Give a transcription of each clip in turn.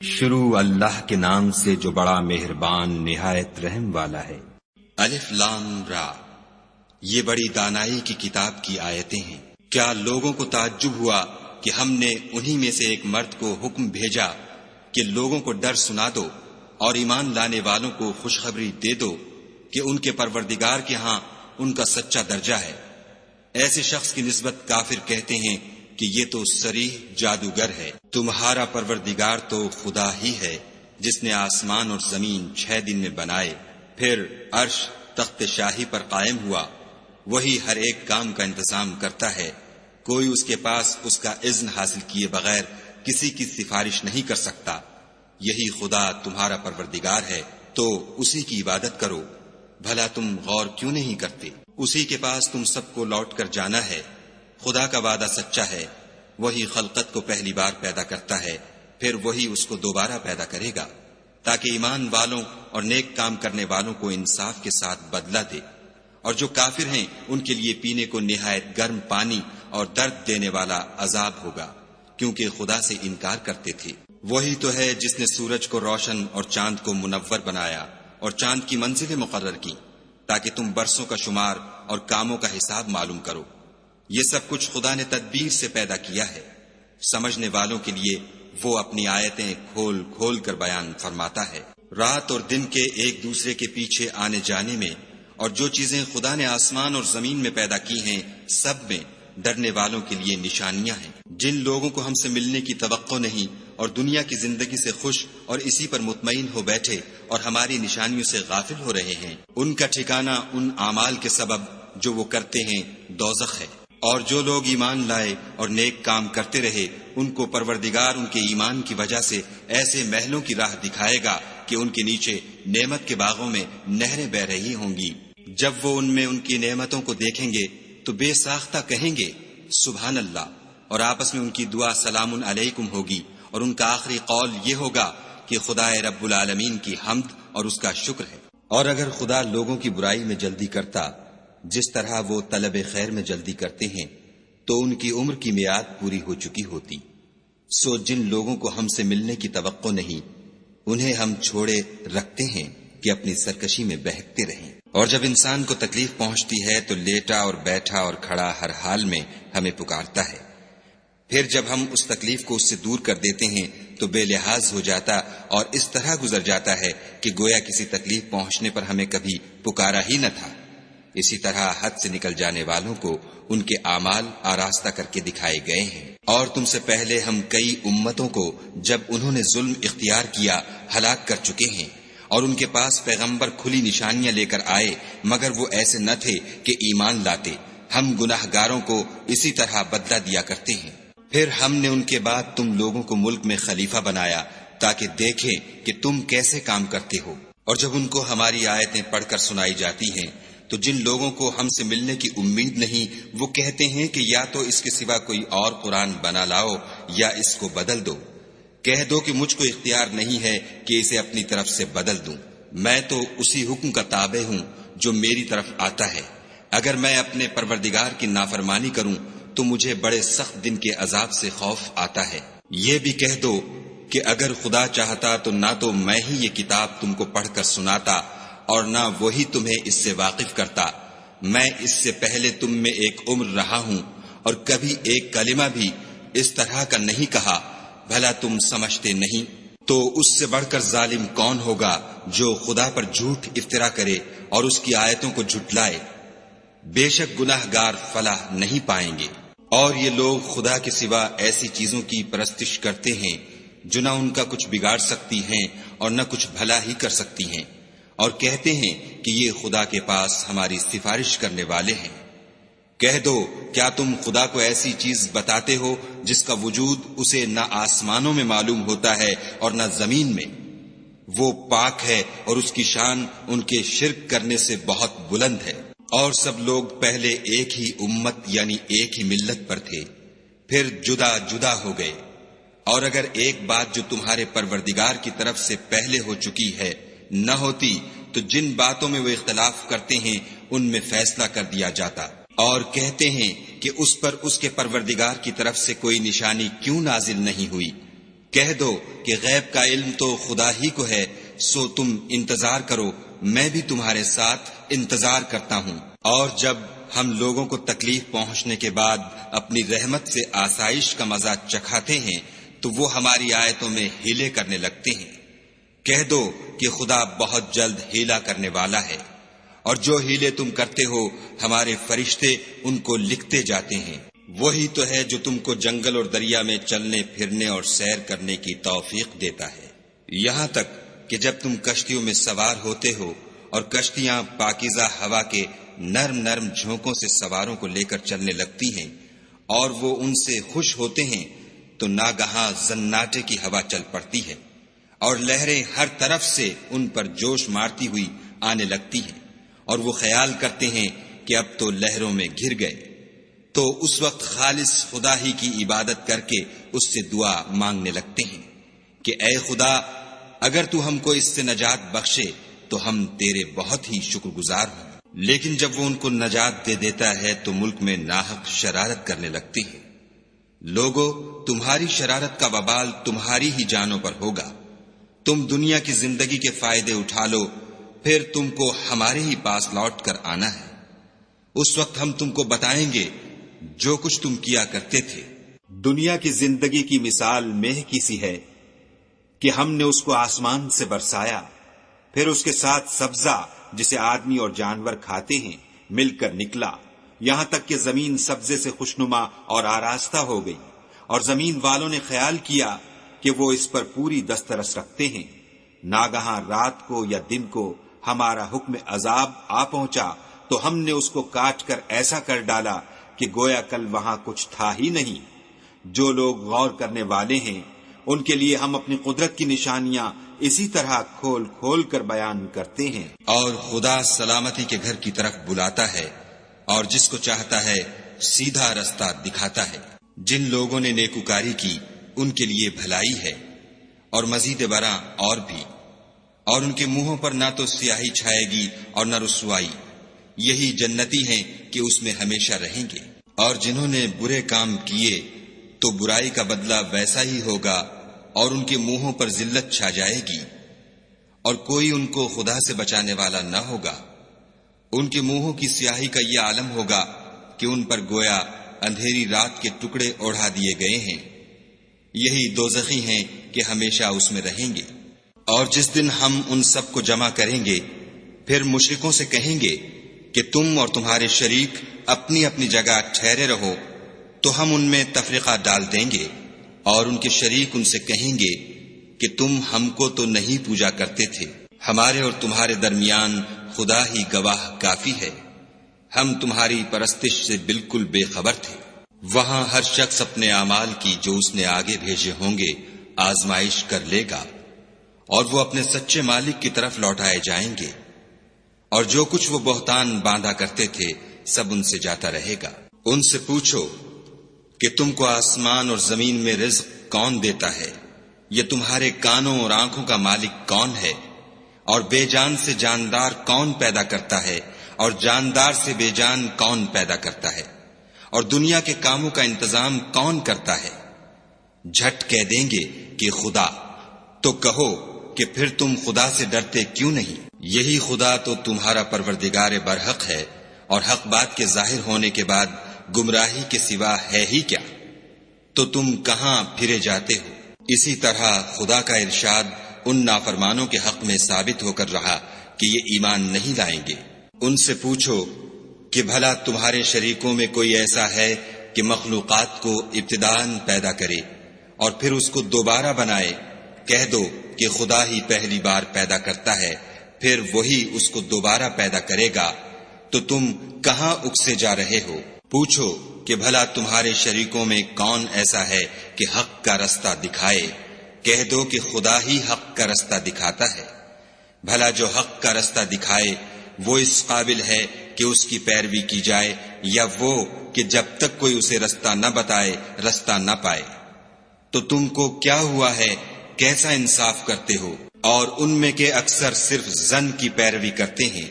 شروع اللہ کے نام سے جو بڑا مہربان نہایت رحم والا ہے۔ الف لام را، یہ بڑی دانائی کی کتاب کی آیتیں ہیں۔ کیا لوگوں کو تعجب ہوا کہ ہم نے انہی میں سے ایک مرد کو حکم بھیجا کہ لوگوں کو ڈر سنا دو اور ایمان لانے والوں کو خوشخبری دے دو کہ ان کے پروردگار کے ہاں ان کا سچا درجہ ہے۔ ایسے شخص کی نسبت کافر کہتے ہیں کہ یہ تو صریح جادوگر ہے۔ تمہارا پروردگار تو خدا ہی ہے جس نے آسمان اور زمین 6 دن میں بنائے، پھر عرش تخت شاہی پر قائم ہوا۔ وہی ہر ایک کام کا انتظام کرتا ہے، کوئی اس کے پاس اس کا اذن حاصل کیے بغیر کسی کی سفارش نہیں کر سکتا۔ یہی خدا تمہارا پروردگار ہے، تو اسی کی عبادت کرو۔ بھلا تم غور کیوں نہیں کرتے؟ اسی کے پاس تم سب کو لوٹ کر جانا ہے۔ خدا کا وعدہ سچا ہے، وہی خلقت کو پہلی بار پیدا کرتا ہے، پھر وہی اس کو دوبارہ پیدا کرے گا، تاکہ ایمان والوں اور نیک کام کرنے والوں کو انصاف کے ساتھ بدلہ دے۔ اور جو کافر ہیں ان کے لیے پینے کو نہایت گرم پانی اور درد دینے والا عذاب ہوگا، کیونکہ خدا سے انکار کرتے تھے۔ وہی تو ہے جس نے سورج کو روشن اور چاند کو منور بنایا اور چاند کی منزلیں مقرر کی تاکہ تم برسوں کا شمار اور کاموں کا حساب معلوم کرو۔ یہ سب کچھ خدا نے تدبیر سے پیدا کیا ہے۔ سمجھنے والوں کے لیے وہ اپنی آیتیں کھول کھول کر بیان فرماتا ہے۔ رات اور دن کے ایک دوسرے کے پیچھے آنے جانے میں اور جو چیزیں خدا نے آسمان اور زمین میں پیدا کی ہیں سب میں ڈرنے والوں کے لیے نشانیاں ہیں۔ جن لوگوں کو ہم سے ملنے کی توقع نہیں اور دنیا کی زندگی سے خوش اور اسی پر مطمئن ہو بیٹھے اور ہماری نشانیوں سے غافل ہو رہے ہیں، ان کا ٹھکانہ ان اعمال کے سبب جو وہ کرتے ہیں دوزخ ہے۔ اور جو لوگ ایمان لائے اور نیک کام کرتے رہے ان کو پروردگار ان کے ایمان کی وجہ سے ایسے محلوں کی راہ دکھائے گا کہ ان کے نیچے نعمت کے باغوں میں نہریں بہ رہی ہوں گی۔ جب وہ ان میں ان کی نعمتوں کو دیکھیں گے تو بے ساختہ کہیں گے سبحان اللہ، اور آپس میں ان کی دعا سلام علیکم ہوگی، اور ان کا آخری قول یہ ہوگا کہ خدا رب العالمین کی حمد اور اس کا شکر ہے۔ اور اگر خدا لوگوں کی برائی میں جلدی کرتا جس طرح وہ طلب خیر میں جلدی کرتے ہیں تو ان کی عمر کی میعاد پوری ہو چکی ہوتی۔ سو جن لوگوں کو ہم سے ملنے کی توقع نہیں انہیں ہم چھوڑے رکھتے ہیں کہ اپنی سرکشی میں بہکتے رہیں۔ اور جب انسان کو تکلیف پہنچتی ہے تو لیٹا اور بیٹھا اور کھڑا ہر حال میں ہمیں پکارتا ہے، پھر جب ہم اس تکلیف کو اس سے دور کر دیتے ہیں تو بے لحاظ ہو جاتا اور اس طرح گزر جاتا ہے کہ گویا کسی تکلیف پہنچنے پر ہمیں کبھی پکارا ہی نہ تھا۔ اسی طرح حد سے نکل جانے والوں کو ان کے اعمال آراستہ کر کے دکھائے گئے ہیں۔ اور تم سے پہلے ہم کئی امتوں کو جب انہوں نے ظلم اختیار کیا ہلاک کر چکے ہیں، اور ان کے پاس پیغمبر کھلی نشانیاں لے کر آئے مگر وہ ایسے نہ تھے کہ ایمان لاتے۔ ہم گناہ گاروں کو اسی طرح بدلہ دیا کرتے ہیں۔ پھر ہم نے ان کے بعد تم لوگوں کو ملک میں خلیفہ بنایا تاکہ دیکھیں کہ تم کیسے کام کرتے ہو۔ اور جب ان کو ہماری آیتیں پڑھ کر سنائی جاتی ہیں تو جن لوگوں کو ہم سے ملنے کی امید نہیں وہ کہتے ہیں کہ یا تو اس کے سوا کوئی اور قرآن بنا لاؤ یا اس کو بدل دو۔ کہہ دو کہ مجھ کو اختیار نہیں ہے کہ اسے اپنی طرف سے بدل دوں، میں تو اسی حکم کا تابع ہوں جو میری طرف آتا ہے۔ اگر میں اپنے پروردگار کی نافرمانی کروں تو مجھے بڑے سخت دن کے عذاب سے خوف آتا ہے۔ یہ بھی کہہ دو کہ اگر خدا چاہتا تو نہ تو میں ہی یہ کتاب تم کو پڑھ کر سناتا اور نہ وہی تمہیں اس سے واقف کرتا۔ میں اس سے پہلے تم میں ایک عمر رہا ہوں اور کبھی ایک کلمہ بھی اس طرح کا نہیں کہا، بھلا تم سمجھتے نہیں؟ تو اس سے بڑھ کر ظالم کون ہوگا جو خدا پر جھوٹ افطرا کرے اور اس کی آیتوں کو جھٹلائے؟ بے شک گناہ گار فلاح نہیں پائیں گے۔ اور یہ لوگ خدا کے سوا ایسی چیزوں کی پرستش کرتے ہیں جو نہ ان کا کچھ بگاڑ سکتی ہیں اور نہ کچھ بھلا ہی کر سکتی ہیں، اور کہتے ہیں کہ یہ خدا کے پاس ہماری سفارش کرنے والے ہیں۔ کہہ دو کیا تم خدا کو ایسی چیز بتاتے ہو جس کا وجود اسے نہ آسمانوں میں معلوم ہوتا ہے اور نہ زمین میں؟ وہ پاک ہے اور اس کی شان ان کے شرک کرنے سے بہت بلند ہے۔ اور سب لوگ پہلے ایک ہی امت یعنی ایک ہی ملت پر تھے، پھر جدا جدا ہو گئے۔ اور اگر ایک بات جو تمہارے پروردگار کی طرف سے پہلے ہو چکی ہے نہ ہوتی تو جن باتوں میں وہ اختلاف کرتے ہیں ان میں فیصلہ کر دیا جاتا۔ اور کہتے ہیں کہ اس پر اس کے پروردگار کی طرف سے کوئی نشانی کیوں نازل نہیں ہوئی؟ کہہ دو کہ غیب کا علم تو خدا ہی کو ہے، سو تم انتظار کرو، میں بھی تمہارے ساتھ انتظار کرتا ہوں۔ اور جب ہم لوگوں کو تکلیف پہنچنے کے بعد اپنی رحمت سے آسائش کا مزہ چکھاتے ہیں تو وہ ہماری آیتوں میں ہیلے کرنے لگتے ہیں۔ کہہ دو کہ خدا بہت جلد ہیلا کرنے والا ہے، اور جو ہیلے تم کرتے ہو ہمارے فرشتے ان کو لکھتے جاتے ہیں۔ وہی تو ہے جو تم کو جنگل اور دریا میں چلنے پھرنے اور سیر کرنے کی توفیق دیتا ہے، یہاں تک کہ جب تم کشتیوں میں سوار ہوتے ہو اور کشتیاں پاکیزہ ہوا کے نرم نرم جھونکوں سے سواروں کو لے کر چلنے لگتی ہیں اور وہ ان سے خوش ہوتے ہیں، تو ناگہاں زناٹے کی ہوا چل پڑتی ہے اور لہریں ہر طرف سے ان پر جوش مارتی ہوئی آنے لگتی ہیں، اور وہ خیال کرتے ہیں کہ اب تو لہروں میں گر گئے۔ تو اس وقت خالص خدا ہی کی عبادت کر کے اس سے دعا مانگنے لگتے ہیں کہ اے خدا، اگر تو ہم کو اس سے نجات بخشے تو ہم تیرے بہت ہی شکر گزار ہوں۔ لیکن جب وہ ان کو نجات دے دیتا ہے تو ملک میں ناحق شرارت کرنے لگتے ہیں۔ لوگو، تمہاری شرارت کا وبال تمہاری ہی جانوں پر ہوگا۔ تم دنیا کی زندگی کے فائدے اٹھا لو، پھر تم کو ہمارے ہی پاس لوٹ کر آنا ہے۔ اس وقت ہم تم کو بتائیں گے جو کچھ تم کیا کرتے تھے۔ دنیا کی زندگی کی مثال مہ کی سی ہے کہ ہم نے اس کو آسمان سے برسایا، پھر اس کے ساتھ سبزہ جسے آدمی اور جانور کھاتے ہیں مل کر نکلا، یہاں تک کہ زمین سبزے سے خوشنما اور آراستہ ہو گئی، اور زمین والوں نے خیال کیا کہ وہ اس پر پوری دسترس رکھتے ہیں۔ ناگہاں رات کو یا دن کو ہمارا حکم عذاب آ پہنچا تو ہم نے اس کو کاٹ کر ایسا کر ڈالا کہ گویا کل وہاں کچھ تھا ہی نہیں۔ جو لوگ غور کرنے والے ہیں ان کے لیے ہم اپنی قدرت کی نشانیاں اسی طرح کھول کھول کر بیان کرتے ہیں۔ اور خدا سلامتی کے گھر کی طرف بلاتا ہے اور جس کو چاہتا ہے سیدھا رستہ دکھاتا ہے۔ جن لوگوں نے نیکوکاری کی ان کے لیے بھلائی ہے، اور مزید برآں اور بھی، اور ان کے منہوں پر نہ تو سیاہی چھائے گی اور نہ رسوائی، یہی جنتی ہیں کہ اس میں ہمیشہ رہیں گے۔ اور جنہوں نے برے کام کیے تو برائی کا بدلہ ویسا ہی ہوگا، اور ان کے منہوں پر ذلت چھا جائے گی، اور کوئی ان کو خدا سے بچانے والا نہ ہوگا۔ ان کے منہوں کی سیاہی کا یہ عالم ہوگا کہ ان پر گویا اندھیری رات کے ٹکڑے اوڑھا دیے گئے ہیں، یہی دوزخی ہیں کہ ہمیشہ اس میں رہیں گے۔ اور جس دن ہم ان سب کو جمع کریں گے، پھر مشرکوں سے کہیں گے کہ تم اور تمہارے شریک اپنی اپنی جگہ ٹھہرے رہو، تو ہم ان میں تفرقہ ڈال دیں گے، اور ان کے شریک ان سے کہیں گے کہ تم ہم کو تو نہیں پوجا کرتے تھے، ہمارے اور تمہارے درمیان خدا ہی گواہ کافی ہے، ہم تمہاری پرستش سے بالکل بے خبر تھے۔ وہاں ہر شخص اپنے اعمال کی جو اس نے آگے بھیجے ہوں گے آزمائش کر لے گا، اور وہ اپنے سچے مالک کی طرف لوٹائے جائیں گے، اور جو کچھ وہ بہتان باندھا کرتے تھے سب ان سے جاتا رہے گا۔ ان سے پوچھو کہ تم کو آسمان اور زمین میں رزق کون دیتا ہے؟ یہ تمہارے کانوں اور آنکھوں کا مالک کون ہے؟ اور بے جان سے جاندار کون پیدا کرتا ہے؟ اور جاندار سے بے جان کون پیدا کرتا ہے؟ اور دنیا کے کاموں کا انتظام کون کرتا ہے؟ جھٹ کہہ دیں گے کہ خدا۔ تو کہو کہ پھر تم خدا سے ڈرتے کیوں نہیں؟ یہی خدا تو تمہارا پروردگار برحق ہے، اور حق بات کے ظاہر ہونے کے بعد گمراہی کے سوا ہے ہی کیا؟ تو تم کہاں پھرے جاتے ہو؟ اسی طرح خدا کا ارشاد ان نافرمانوں کے حق میں ثابت ہو کر رہا کہ یہ ایمان نہیں لائیں گے۔ ان سے پوچھو کہ بھلا تمہارے شریکوں میں کوئی ایسا ہے کہ مخلوقات کو ابتداءً پیدا کرے اور پھر اس کو دوبارہ بنائے؟ کہہ دو کہ خدا ہی پہلی بار پیدا کرتا ہے، پھر وہی اس کو دوبارہ پیدا کرے گا، تو تم کہاں اکسے جا رہے ہو؟ پوچھو کہ بھلا تمہارے شریکوں میں کون ایسا ہے کہ حق کا رستہ دکھائے؟ کہہ دو کہ خدا ہی حق کا رستہ دکھاتا ہے۔ بھلا جو حق کا رستہ دکھائے وہ اس قابل ہے کہ اس کی پیروی کی جائے، یا وہ کہ جب تک کوئی اسے رستہ نہ بتائے رستہ نہ پائے؟ تو تم کو کیا ہوا ہے؟ کیسا انصاف کرتے ہو؟ اور ان میں کے اکثر صرف ظن کی پیروی کرتے ہیں،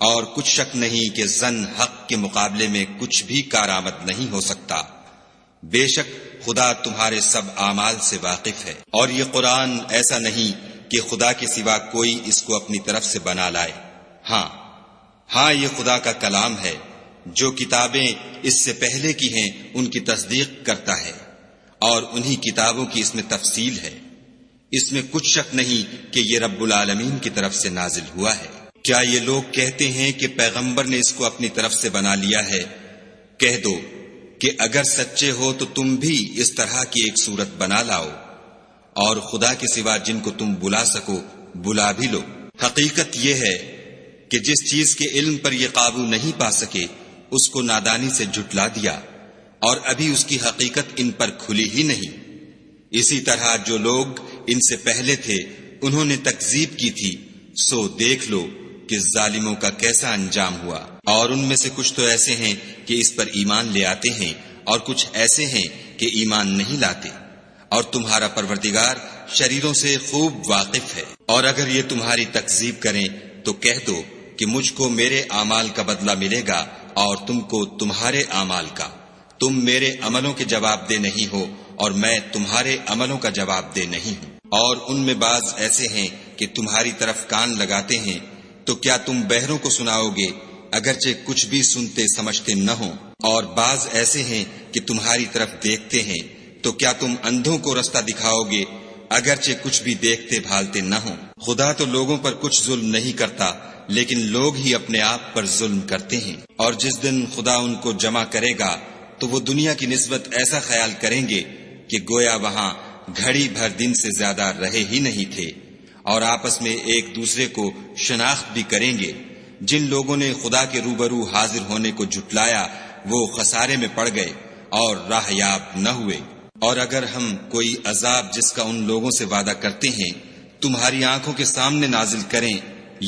اور کچھ شک نہیں کہ ظن حق کے مقابلے میں کچھ بھی کارآمد نہیں ہو سکتا۔ بے شک خدا تمہارے سب اعمال سے واقف ہے، اور یہ قرآن ایسا نہیں کہ خدا کے سوا کوئی اس کو اپنی طرف سے بنا لائے۔ ہاں یہ خدا کا کلام ہے، جو کتابیں اس سے پہلے کی ہیں ان کی تصدیق کرتا ہے، اور انہی کتابوں کی اس میں تفصیل ہے۔ اس میں کچھ شک نہیں کہ یہ رب العالمین کی طرف سے نازل ہوا ہے۔ کیا یہ لوگ کہتے ہیں کہ پیغمبر نے اس کو اپنی طرف سے بنا لیا ہے؟ کہہ دو کہ اگر سچے ہو تو تم بھی اس طرح کی ایک صورت بنا لاؤ، اور خدا کے سوا جن کو تم بلا سکو بلا بھی لو۔ حقیقت یہ ہے کہ جس چیز کے علم پر یہ قابو نہیں پا سکے اس کو نادانی سے جھٹلا دیا، اور ابھی اس کی حقیقت ان پر کھلی ہی نہیں۔ اسی طرح جو لوگ ان سے پہلے تھے انہوں نے تکذیب کی تھی، سو دیکھ لو کہ ظالموں کا کیسا انجام ہوا۔ اور ان میں سے کچھ تو ایسے ہیں کہ اس پر ایمان لے آتے ہیں، اور کچھ ایسے ہیں کہ ایمان نہیں لاتے، اور تمہارا پروردگار شریروں سے خوب واقف ہے۔ اور اگر یہ تمہاری تکذیب کریں تو کہہ دو کہ مجھ کو میرے اعمال کا بدلہ ملے گا اور تم کو تمہارے اعمال کا۔ تم میرے عملوں کے جواب دہ نہیں ہو اور میں تمہارے عملوں کا جواب دہ نہیں ہوں۔ اور ان میں بعض ایسے ہیں کہ تمہاری طرف کان لگاتے ہیں، تو کیا تم بہروں کو سناؤ گے اگرچہ کچھ بھی سنتے سمجھتے نہ ہوں؟ اور بعض ایسے ہیں کہ تمہاری طرف دیکھتے ہیں، تو کیا تم اندھوں کو رستہ دکھاؤ گے اگرچہ کچھ بھی دیکھتے بھالتے نہ ہوں؟ خدا تو لوگوں پر کچھ ظلم نہیں کرتا، لیکن لوگ ہی اپنے آپ پر ظلم کرتے ہیں۔ اور جس دن خدا ان کو جمع کرے گا تو وہ دنیا کی نسبت ایسا خیال کریں گے کہ گویا وہاں گھڑی بھر دن سے زیادہ رہے ہی نہیں تھے، اور آپس میں ایک دوسرے کو شناخت بھی کریں گے۔ جن لوگوں نے خدا کے روبرو حاضر ہونے کو جھٹلایا وہ خسارے میں پڑ گئے اور راہ یاب نہ ہوئے۔ اور اگر ہم کوئی عذاب جس کا ان لوگوں سے وعدہ کرتے ہیں تمہاری آنکھوں کے سامنے نازل کریں،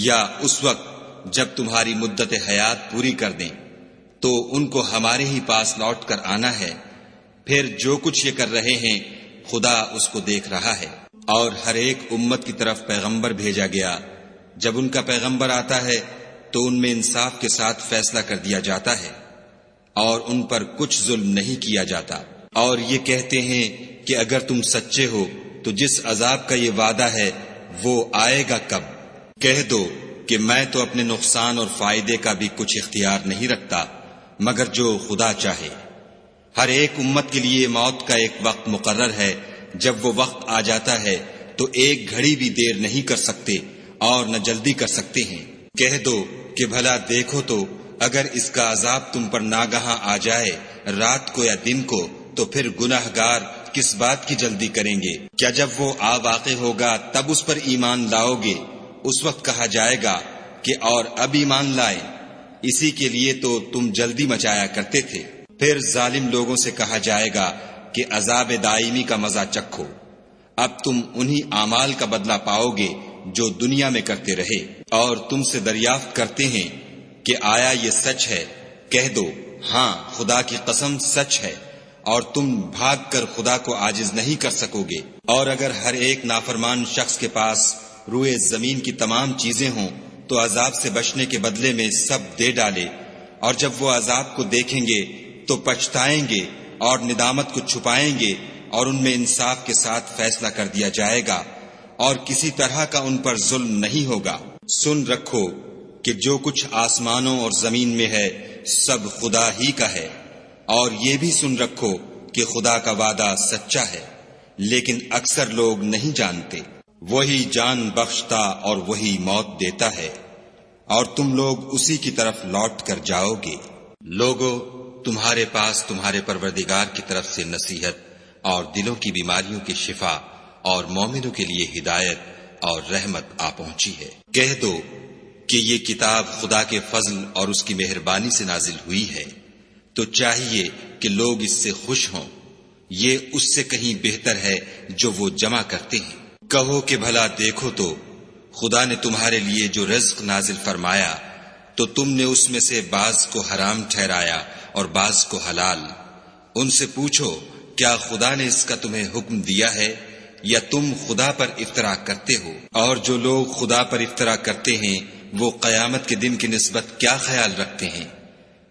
یا اس وقت جب تمہاری مدت حیات پوری کر دیں، تو ان کو ہمارے ہی پاس لوٹ کر آنا ہے، پھر جو کچھ یہ کر رہے ہیں خدا اس کو دیکھ رہا ہے۔ اور ہر ایک امت کی طرف پیغمبر بھیجا گیا، جب ان کا پیغمبر آتا ہے تو ان میں انصاف کے ساتھ فیصلہ کر دیا جاتا ہے، اور ان پر کچھ ظلم نہیں کیا جاتا۔ اور یہ کہتے ہیں کہ اگر تم سچے ہو تو جس عذاب کا یہ وعدہ ہے وہ آئے گا کب؟ کہہ دو کہ میں تو اپنے نقصان اور فائدے کا بھی کچھ اختیار نہیں رکھتا مگر جو خدا چاہے۔ ہر ایک امت کے لیے موت کا ایک وقت مقرر ہے، جب وہ وقت آ جاتا ہے تو ایک گھڑی بھی دیر نہیں کر سکتے اور نہ جلدی کر سکتے ہیں۔ کہہ دو کہ بھلا دیکھو تو اگر اس کا عذاب تم پر ناگہاں آ جائے رات کو یا دن کو، تو پھر گناہگار کس بات کی جلدی کریں گے؟ کیا جب وہ آ واقع ہوگا تب اس پر ایمان لاؤ گے؟ اس وقت کہا جائے گا کہ اور اب ایمان لائیں، اسی کے لیے تو تم جلدی مچایا کرتے تھے۔ پھر ظالم لوگوں سے کہا جائے گا کہ عذاب دائمی کا مزہ چکھو، اب تم انہی اعمال کا بدلہ پاؤ گے جو دنیا میں کرتے رہے۔ اور تم سے دریافت کرتے ہیں کہ آیا یہ سچ ہے؟ کہہ دو ہاں خدا کی قسم سچ ہے، اور تم بھاگ کر خدا کو عاجز نہیں کر سکو گے۔ اور اگر ہر ایک نافرمان شخص کے پاس روئے زمین کی تمام چیزیں ہوں تو عذاب سے بچنے کے بدلے میں سب دے ڈالے، اور جب وہ عذاب کو دیکھیں گے تو پچھتائیں گے اور ندامت کو چھپائیں گے، اور ان میں انصاف کے ساتھ فیصلہ کر دیا جائے گا، اور کسی طرح کا ان پر ظلم نہیں ہوگا۔ سن رکھو کہ جو کچھ آسمانوں اور زمین میں ہے سب خدا ہی کا ہے، اور یہ بھی سن رکھو کہ خدا کا وعدہ سچا ہے، لیکن اکثر لوگ نہیں جانتے۔ وہی جان بخشتا اور وہی موت دیتا ہے، اور تم لوگ اسی کی طرف لوٹ کر جاؤ گے۔ لوگو تمہارے پاس تمہارے پروردگار کی طرف سے نصیحت اور دلوں کی بیماریوں کی شفا اور مومنوں کے لیے ہدایت اور رحمت آ پہنچی ہے۔ کہہ دو کہ یہ کتاب خدا کے فضل اور اس کی مہربانی سے نازل ہوئی ہے، تو چاہیے کہ لوگ اس سے خوش ہوں، یہ اس سے کہیں بہتر ہے جو وہ جمع کرتے ہیں۔ کہو کہ بھلا دیکھو تو خدا نے تمہارے لیے جو رزق نازل فرمایا تو تم نے اس میں سے بعض کو حرام ٹھہرایا اور بعض کو حلال۔ ان سے پوچھو کیا خدا نے اس کا تمہیں حکم دیا ہے یا تم خدا پر افترا کرتے ہو؟ اور جو لوگ خدا پر افترا کرتے ہیں وہ قیامت کے دن کی نسبت کیا خیال رکھتے ہیں؟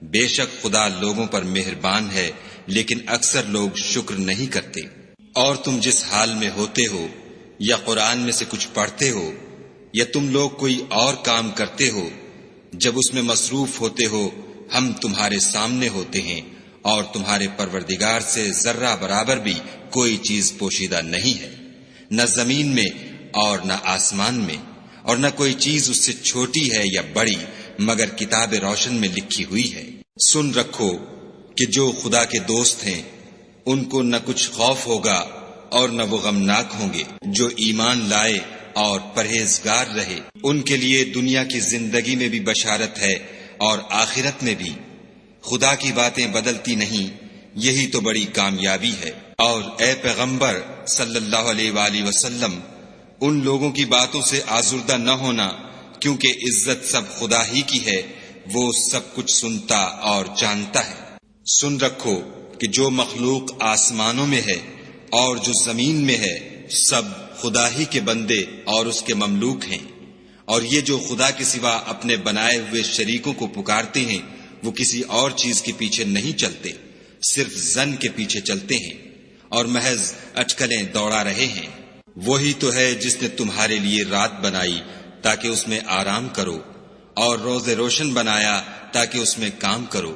بے شک خدا لوگوں پر مہربان ہے لیکن اکثر لوگ شکر نہیں کرتے۔ اور تم جس حال میں ہوتے ہو، یا قرآن میں سے کچھ پڑھتے ہو، یا تم لوگ کوئی اور کام کرتے ہو، جب اس میں مصروف ہوتے ہو ہم تمہارے سامنے ہوتے ہیں، اور تمہارے پروردگار سے ذرہ برابر بھی کوئی چیز پوشیدہ نہیں ہے، نہ زمین میں اور نہ آسمان میں، اور نہ کوئی چیز اس سے چھوٹی ہے یا بڑی مگر کتاب روشن میں لکھی ہوئی ہے۔ سن رکھو کہ جو خدا کے دوست ہیں ان کو نہ کچھ خوف ہوگا اور نہ وہ غمناک ہوں گے۔ جو ایمان لائے اور پرہیزگار رہے ان کے لیے دنیا کی زندگی میں بھی بشارت ہے اور آخرت میں بھی۔ خدا کی باتیں بدلتی نہیں، یہی تو بڑی کامیابی ہے۔ اور اے پیغمبر صلی اللہ علیہ وآلہ وسلم، ان لوگوں کی باتوں سے آزردہ نہ ہونا، کیونکہ عزت سب خدا ہی کی ہے، وہ سب کچھ سنتا اور جانتا ہے۔ سن رکھو کہ جو مخلوق آسمانوں میں ہے اور جو زمین میں ہے سب خدا ہی کے بندے اور اس کے مملوک ہیں، اور یہ جو خدا کے سوا اپنے بنائے ہوئے شریکوں کو پکارتے ہیں وہ کسی اور چیز کے پیچھے نہیں چلتے، صرف ظن کے پیچھے چلتے ہیں اور محض اٹکلیں دوڑا رہے ہیں۔ وہی تو ہے جس نے تمہارے لیے رات بنائی تاکہ اس میں آرام کرو، اور روز روشن بنایا تاکہ اس میں کام کرو۔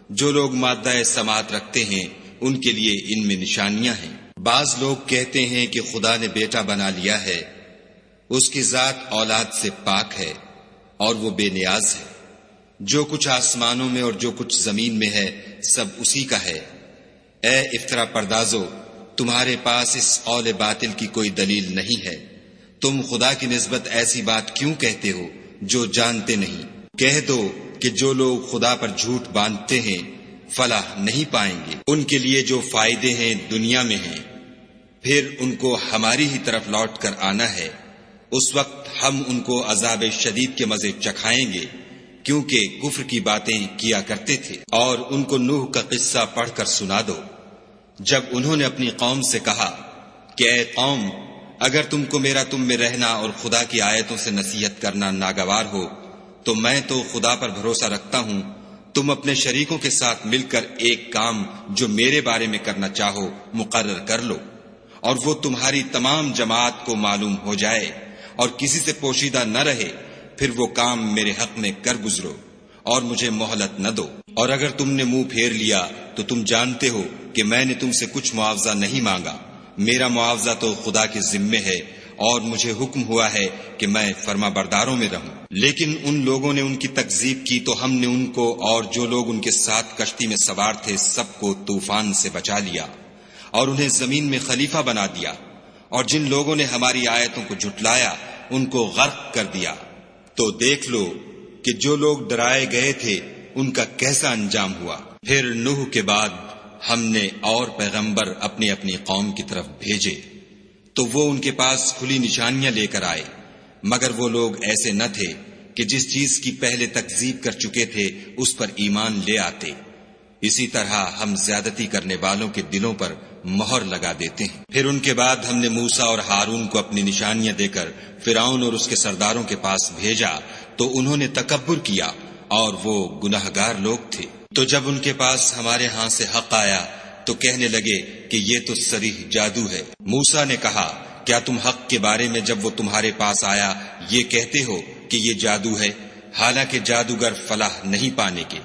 جو لوگ مادہ سماعت رکھتے ہیں ان کے لیے ان میں نشانیاں ہیں۔ بعض لوگ کہتے ہیں کہ خدا نے بیٹا بنا لیا ہے، اس کی ذات اولاد سے پاک ہے اور وہ بے نیاز ہے۔ جو کچھ آسمانوں میں اور جو کچھ زمین میں ہے سب اسی کا ہے۔ اے افطرا پردازو، تمہارے پاس اس قول باطل کی کوئی دلیل نہیں ہے، تم خدا کی نسبت ایسی بات کیوں کہتے ہو جو جانتے نہیں؟ کہہ دو کہ جو لوگ خدا پر جھوٹ باندھتے ہیں فلاح نہیں پائیں گے۔ ان کے لیے جو فائدے ہیں دنیا میں ہیں، پھر ان کو ہماری ہی طرف لوٹ کر آنا ہے، اس وقت ہم ان کو عذاب شدید کے مزے چکھائیں گے، کیونکہ کفر کی باتیں کیا کرتے تھے۔ اور ان کو نوح کا قصہ پڑھ کر سنا دو، جب انہوں نے اپنی قوم سے کہا کہ اے قوم، اگر تم کو میرا تم میں رہنا اور خدا کی آیتوں سے نصیحت کرنا ناگوار ہو تو میں تو خدا پر بھروسہ رکھتا ہوں، تم اپنے شریکوں کے ساتھ مل کر ایک کام جو میرے بارے میں کرنا چاہو مقرر کر لو، اور وہ تمہاری تمام جماعت کو معلوم ہو جائے اور کسی سے پوشیدہ نہ رہے، پھر وہ کام میرے حق میں کر گزرو اور مجھے مہلت نہ دو۔ اور اگر تم نے منہ پھیر لیا تو تم جانتے ہو کہ میں نے تم سے کچھ معاوضہ نہیں مانگا، میرا معاوضہ تو خدا کے ذمے ہے، اور مجھے حکم ہوا ہے کہ میں فرما برداروں میں رہوں۔ لیکن ان لوگوں نے ان کی تکذیب کی تو ہم نے ان کو اور جو لوگ ان کے ساتھ کشتی میں سوار تھے سب کو طوفان سے بچا لیا اور انہیں زمین میں خلیفہ بنا دیا، اور جن لوگوں نے ہماری آیتوں کو جھٹلایا ان کو غرق کر دیا۔ تو دیکھ لو کہ جو لوگ ڈرائے گئے تھے ان کا کیسا انجام ہوا۔ پھر نوح کے بعد ہم نے اور پیغمبر اپنی اپنی قوم کی طرف بھیجے تو وہ ان کے پاس کھلی نشانیاں لے کر آئے، مگر وہ لوگ ایسے نہ تھے کہ جس چیز کی پہلے تکذیب کر چکے تھے اس پر ایمان لے آتے۔ اسی طرح ہم زیادتی کرنے والوں کے دلوں پر مہر لگا دیتے ہیں۔ پھر ان کے بعد ہم نے موسیٰ اور ہارون کو اپنی نشانیاں دے کر فرعون اور اس کے سرداروں کے پاس بھیجا تو انہوں نے تکبر کیا اور وہ گناہگار لوگ تھے۔ تو جب ان کے پاس ہمارے ہاں سے حق آیا تو کہنے لگے کہ یہ تو صریح جادو ہے۔ موسیٰ نے کہا کیا تم حق کے بارے میں جب وہ تمہارے پاس آیا یہ کہتے ہو کہ یہ جادو ہے، حالانکہ جادوگر فلاح نہیں پانے کے؟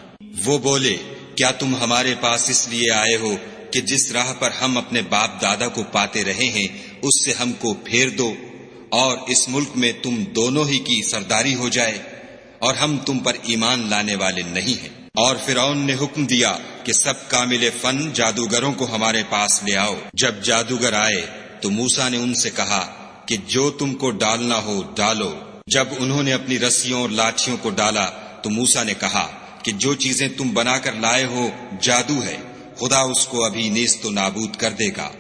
وہ بولے کیا تم ہمارے پاس اس لیے آئے ہو کہ جس راہ پر ہم اپنے باپ دادا کو پاتے رہے ہیں اس سے ہم کو پھیر دو اور اس ملک میں تم دونوں ہی کی سرداری ہو جائے، اور ہم تم پر ایمان لانے والے نہیں ہیں۔ اور فرعون نے حکم دیا کہ سب کامل فن جادوگروں کو ہمارے پاس لے آؤ۔ جب جادوگر آئے تو موسیٰ نے ان سے کہا کہ جو تم کو ڈالنا ہو ڈالو۔ جب انہوں نے اپنی رسیوں اور لاٹھیوں کو ڈالا تو موسیٰ نے کہا کہ جو چیزیں تم بنا کر لائے ہو جادو ہے، خدا اس کو ابھی نیست و نابود کر دے گا۔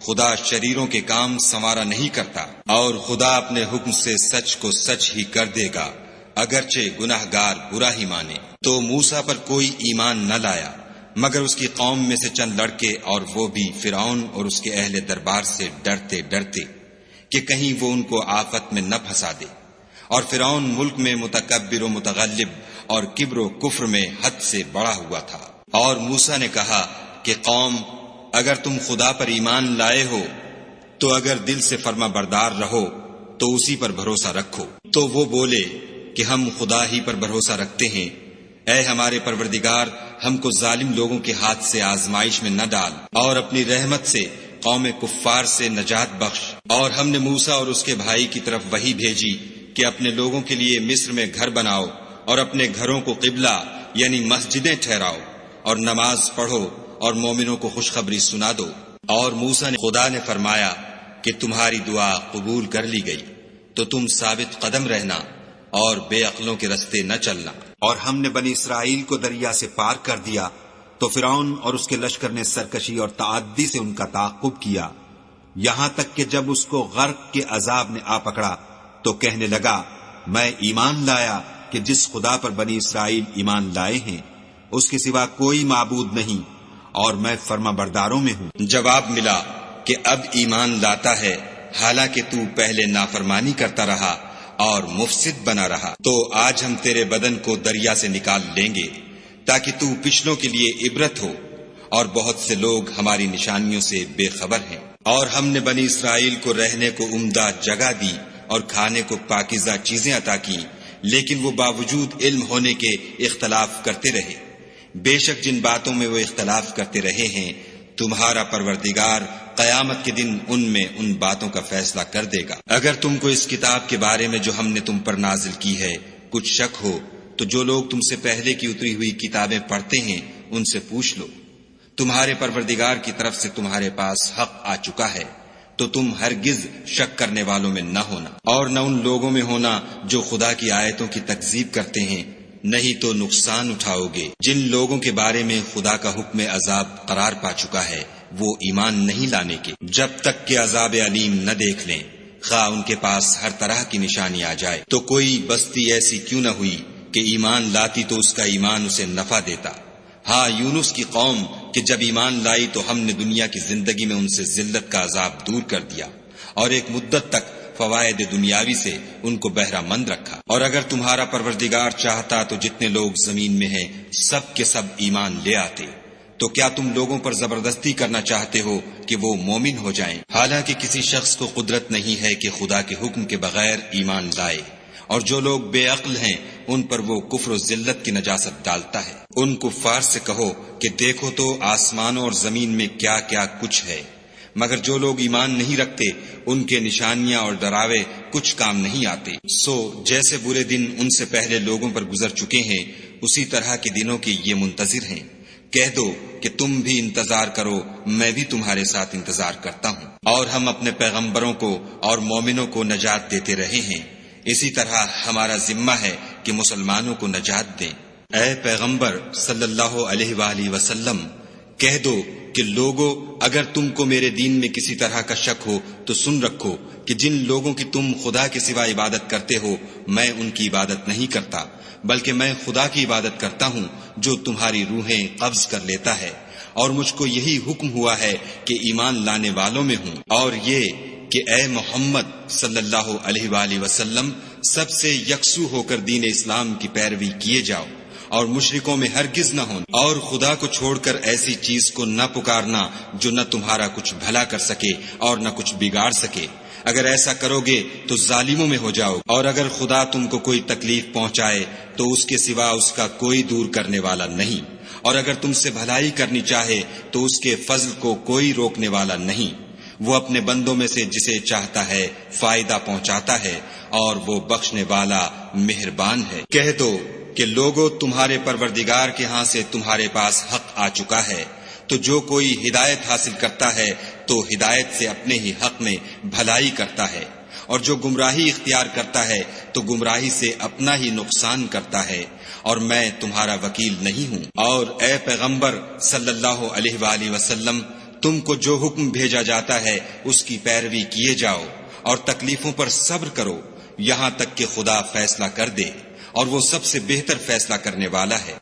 خدا شریروں کے کام سنوارا نہیں کرتا، اور خدا اپنے حکم سے سچ کو سچ ہی کر دے گا، اگرچہ گناہگار برا ہی مانے۔ تو موسیٰ پر کوئی ایمان نہ لایا مگر اس کی قوم میں سے چند لڑکے، اور وہ بھی فرعون اور اس کے اہل دربار سے ڈرتے ڈرتے کہ کہیں وہ ان کو آفت میں نہ پھنسا دے۔ اور فرعون ملک میں متکبر و متغلب اور کبر و کفر میں حد سے بڑا ہوا تھا۔ اور موسیٰ نے کہا کہ قوم اگر تم خدا پر ایمان لائے ہو تو اگر دل سے فرما بردار رہو تو اسی پر بھروسہ رکھو۔ تو وہ بولے کہ ہم خدا ہی پر بھروسہ رکھتے ہیں۔ اے ہمارے پروردگار، ہم کو ظالم لوگوں کے ہاتھ سے آزمائش میں نہ ڈال، اور اپنی رحمت سے قوم کفار سے نجات بخش۔ اور ہم نے موسیٰ اور اس کے بھائی کی طرف وحی بھیجی کہ اپنے لوگوں کے لیے مصر میں گھر بناؤ اور اپنے گھروں کو قبلہ یعنی مسجدیں ٹھہراؤ، اور نماز پڑھو اور مومنوں کو خوشخبری سنا دو۔ اور موسیٰ نے خدا نے فرمایا کہ تمہاری دعا قبول کر لی گئی، تو تم ثابت قدم رہنا اور بے عقلوں کے رستے نہ چلنا۔ اور ہم نے بنی اسرائیل کو دریا سے پار کر دیا تو فرعون اور اس کے لشکر نے سرکشی اور تعدی سے ان کا تعاقب کیا، یہاں تک کہ جب اس کو غرق کے عذاب نے آ پکڑا تو کہنے لگا، میں ایمان لایا کہ جس خدا پر بنی اسرائیل ایمان لائے ہیں اس کے سوا کوئی معبود نہیں، اور میں فرما برداروں میں ہوں۔ جواب ملا کہ اب ایمان لاتا ہے، حالانکہ تو پہلے نافرمانی کرتا رہا اور مفسد بنا رہا۔ تو آج ہم تیرے بدن کو دریا سے نکال لیں گے تاکہ تو پچھلوں کے لیے عبرت ہو، اور بہت سے لوگ ہماری نشانیوں سے بے خبر ہیں۔ اور ہم نے بنی اسرائیل کو رہنے کو عمدہ جگہ دی اور کھانے کو پاکیزہ چیزیں عطا کی، لیکن وہ باوجود علم ہونے کے اختلاف کرتے رہے۔ بے شک جن باتوں میں وہ اختلاف کرتے رہے ہیں تمہارا پروردگار قیامت کے دن ان میں ان باتوں کا فیصلہ کر دے گا۔ اگر تم کو اس کتاب کے بارے میں جو ہم نے تم پر نازل کی ہے کچھ شک ہو تو جو لوگ تم سے پہلے کی اتری ہوئی کتابیں پڑھتے ہیں ان سے پوچھ لو، تمہارے پروردگار کی طرف سے تمہارے پاس حق آ چکا ہے، تو تم ہرگز شک کرنے والوں میں نہ ہونا، اور نہ ان لوگوں میں ہونا جو خدا کی آیتوں کی تکذیب کرتے ہیں، نہیں تو نقصان اٹھاؤ گے۔ جن لوگوں کے بارے میں خدا کا حکم عذاب قرار پا چکا ہے وہ ایمان نہیں لانے کے جب تک کہ عذاب علیم نہ دیکھ لیں، خواہ ان کے پاس ہر طرح کی نشانی آ جائے۔ تو کوئی بستی ایسی کیوں نہ ہوئی کہ ایمان لاتی تو اس کا ایمان اسے نفع دیتا۔ ہاں، یونس کی قوم کہ جب ایمان لائی تو ہم نے دنیا کی زندگی میں ان سے ذلت کا عذاب دور کر دیا، اور ایک مدت تک فوائد دنیاوی سے ان کو بہرہ مند رکھا۔ اور اگر تمہارا پروردگار چاہتا تو جتنے لوگ زمین میں ہیں سب کے سب ایمان لے آتے، تو کیا تم لوگوں پر زبردستی کرنا چاہتے ہو کہ وہ مومن ہو جائیں؟ حالانکہ کسی شخص کو قدرت نہیں ہے کہ خدا کے حکم کے بغیر ایمان لائے، اور جو لوگ بے عقل ہیں ان پر وہ کفر و ذلت کی نجاست ڈالتا ہے۔ ان کفار سے کہو کہ دیکھو تو آسمانوں اور زمین میں کیا کیا کچھ ہے، مگر جو لوگ ایمان نہیں رکھتے ان کے نشانیاں اور ڈراوے کچھ کام نہیں آتے۔ سو جیسے برے دن ان سے پہلے لوگوں پر گزر چکے ہیں اسی طرح کے دنوں کے یہ منتظر ہیں۔ کہہ دو کہ تم بھی انتظار کرو، میں بھی تمہارے ساتھ انتظار کرتا ہوں۔ اور ہم اپنے پیغمبروں کو اور مومنوں کو نجات دیتے رہے ہیں، اسی طرح ہمارا ذمہ ہے کہ مسلمانوں کو نجات دیں۔ اے پیغمبر صلی اللہ علیہ وآلہ وسلم، کہہ دو کہ لوگو اگر تم کو میرے دین میں کسی طرح کا شک ہو تو سن رکھو کہ جن لوگوں کی تم خدا کے سوا عبادت کرتے ہو میں ان کی عبادت نہیں کرتا، بلکہ میں خدا کی عبادت کرتا ہوں جو تمہاری روحیں قبض کر لیتا ہے، اور مجھ کو یہی حکم ہوا ہے کہ ایمان لانے والوں میں ہوں، اور یہ کہ اے محمد صلی اللہ علیہ وآلہ وسلم سب سے یکسو ہو کر دین اسلام کی پیروی کیے جاؤ، اور مشرکوں میں ہرگز نہ ہونا، اور خدا کو چھوڑ کر ایسی چیز کو نہ پکارنا جو نہ تمہارا کچھ بھلا کر سکے اور نہ کچھ بگاڑ سکے۔ اگر ایسا کرو گے تو ظالموں میں ہو جاؤ، اور اگر خدا تم کو کوئی تکلیف پہنچائے تو اس کے سوا اس کا کوئی دور کرنے والا نہیں، اور اگر تم سے بھلائی کرنی چاہے تو اس کے فضل کو کوئی روکنے والا نہیں۔ وہ اپنے بندوں میں سے جسے چاہتا ہے فائدہ پہنچاتا ہے، اور وہ بخشنے والا مہربان ہے۔ کہہ دو کہ لوگو تمہارے پروردگار کے ہاں سے تمہارے پاس حق آ چکا ہے، تو جو کوئی ہدایت حاصل کرتا ہے تو ہدایت سے اپنے ہی حق میں بھلائی کرتا ہے، اور جو گمراہی اختیار کرتا ہے تو گمراہی سے اپنا ہی نقصان کرتا ہے، اور میں تمہارا وکیل نہیں ہوں۔ اور اے پیغمبر صلی اللہ علیہ وآلہ وسلم، تم کو جو حکم بھیجا جاتا ہے اس کی پیروی کیے جاؤ، اور تکلیفوں پر صبر کرو یہاں تک کہ خدا فیصلہ کر دے، اور وہ سب سے بہتر فیصلہ کرنے والا ہے۔